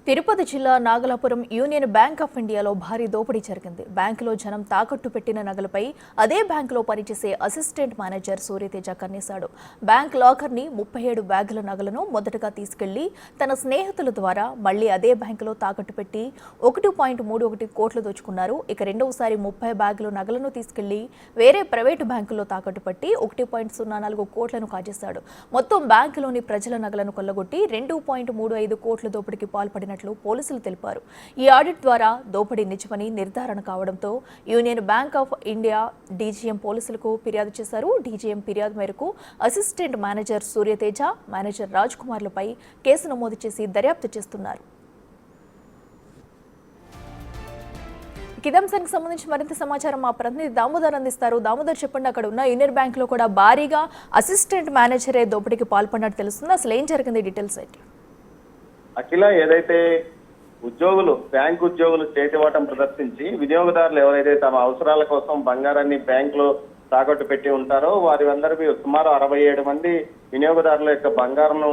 తిరుపతి జిల్లా Nagalapuram union Bank of ఇండియాలో భారీ దోపిడీ జరిగింది. బ్యాంకులో జనం తాకట్టు పెట్టిన నగలపై అదే బ్యాంకులో పనిచేసే అసిస్టెంట్ మేనేజర్ సూర్యతేజ కన్నేశాడు. బ్యాంక్ లాకర్ని 37 బ్యాగుల నగలను మొదటగా తీసుకెళ్లి తన స్నేహితుల ద్వారా మళ్లీ అదే బ్యాంకులో తాకట్టు పెట్టి 1.31 కోట్లు దోచుకున్నారు. ఇక రెండవసారి 30 బ్యాగుల నగలను తీసుకెళ్లి వేరే ప్రైవేటు బ్యాంకుల్లో తాకట్టు పెట్టి 1.04 కోట్లను కాజేశాడు. మొత్తం బ్యాంకులోని ప్రజల నగలను కొల్లగొట్టి 2.35 కోట్ల దోపిడీకి పాల్పడిన పోలీసులు తెలిపారు. ఈ ఆడిట్ ద్వారా దోపిడీ నిజమని నిర్ధారణ కావడంతో Union Bank of India DGM పోలీసులకు ఫిర్యాదు చేశారు. డీజీఎం ఫిర్యాదు మేరకు assistant manager Suryateja, manager Raj కుమార్లపై కేసు నమోదు చేసి దర్యాప్తు చేస్తున్నారు. ఇదంశానికి సంబంధించి మరింత సమాచారం మా ప్రతినిధి దామోదర్ అందిస్తారు. దామోదర్, చెప్పండి, అక్కడ ఉన్న యూనియన్ బ్యాంక్ లో కూడా భారీగా అసిస్టెంట్ మేనేజరే దోపిడీకి పాల్పడినట్టు తెలుస్తుంది. అసలు ఏం జరిగింది, డీటెయిల్స్ ఏంటి? అఖిల, ఏదైతే బ్యాంకు ఉద్యోగులు చేతివాటం ప్రదర్శించి వినియోగదారులు ఎవరైతే తమ అవసరాల కోసం బంగారాన్ని బ్యాంకులో తాకట్టు పెట్టి ఉంటారో వారి అందరికీ సుమారు 67 మంది వినియోగదారుల యొక్క బంగారంను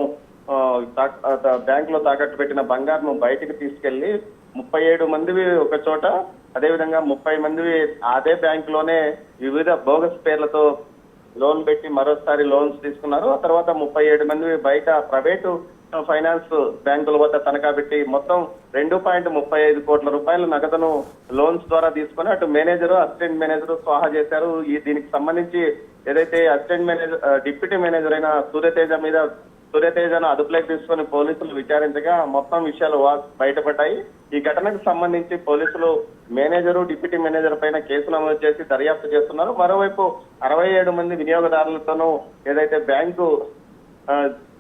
బ్యాంకులో తాకట్టు పెట్టిన బంగారం బయటికి తీసుకెళ్లి 37 మందివి ఒక చోట, అదేవిధంగా 30 మందివి అదే బ్యాంకులోనే వివిధ బోగస్ పేర్లతో లోన్ పెట్టి మరోసారి లోన్స్ తీసుకున్నారు. ఆ తర్వాత 37 మంది బయట ప్రైవేటు ఫైనాన్స్ బ్యాంకుల వద్ద తనఖా పెట్టి మొత్తం 2.35 కోట్ల రూపాయల నగదును లోన్స్ ద్వారా తీసుకుని అటు మేనేజరు, అసిస్టెంట్ మేనేజర్ స్వాహా చేశారు. దీనికి సంబంధించి ఏదైతే అసిస్టెంట్ మేనేజర్, డిప్యూటీ మేనేజర్ అయిన సూర్యతేజను అదుపులోకి తీసుకుని పోలీసులు విచారించగా మొత్తం విషయాలు బయటపడ్డాయి. ఈ ఘటనకు సంబంధించి పోలీసులు మేనేజరు, డిప్యూటీ మేనేజర్ పైన కేసు నమోదు చేసి దర్యాప్తు చేస్తున్నారు. మరోవైపు 67 మంది వినియోగదారులతోనూ ఏదైతే బ్యాంకు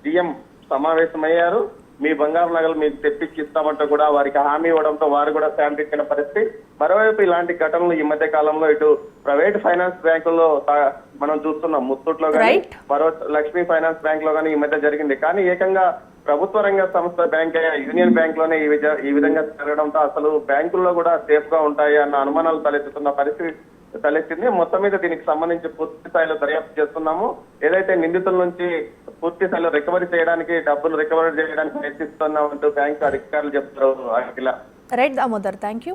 డిఎం సమావేశమయ్యారు. మీ బంగారు నగలు మీకు తెప్పించి ఇస్తామంటూ కూడా వారికి హామీ ఇవ్వడంతో వారు కూడా శాంతించిన పరిస్థితి. మరోవైపు ఇలాంటి ఘటనలు ఈ మధ్య కాలంలో ఇటు ప్రైవేట్ ఫైనాన్స్ బ్యాంకుల్లో మనం చూస్తున్నాం. ముత్తూట్లో కానీ మరో లక్ష్మీ ఫైనాన్స్ బ్యాంక్ లో కానీ ఈ మధ్య జరిగింది. కానీ ఏకంగా ప్రభుత్వ రంగ సంస్థ బ్యాంక్ యూనియన్ బ్యాంక్ లోనే ఈ విధంగా జరగడంతో అసలు బ్యాంకుల్లో కూడా సేఫ్ గా ఉంటాయి అన్న అనుమానాలు తలెత్తుతున్న పరిస్థితి తలెత్తింది. మొత్తం మీద దీనికి సంబంధించి పూర్తి స్థాయిలో దర్యాప్తు చేస్తున్నాము. ఏదైతే నిందితుల నుంచి పూర్తి స్థాయిలో రికవరీ చేయడానికి, డబ్బులు రికవరీ చేయడానికి ప్రయత్నిస్తున్నామంటూ బ్యాంకు అధికారులు చెప్తారు. Right Damodar, thank you.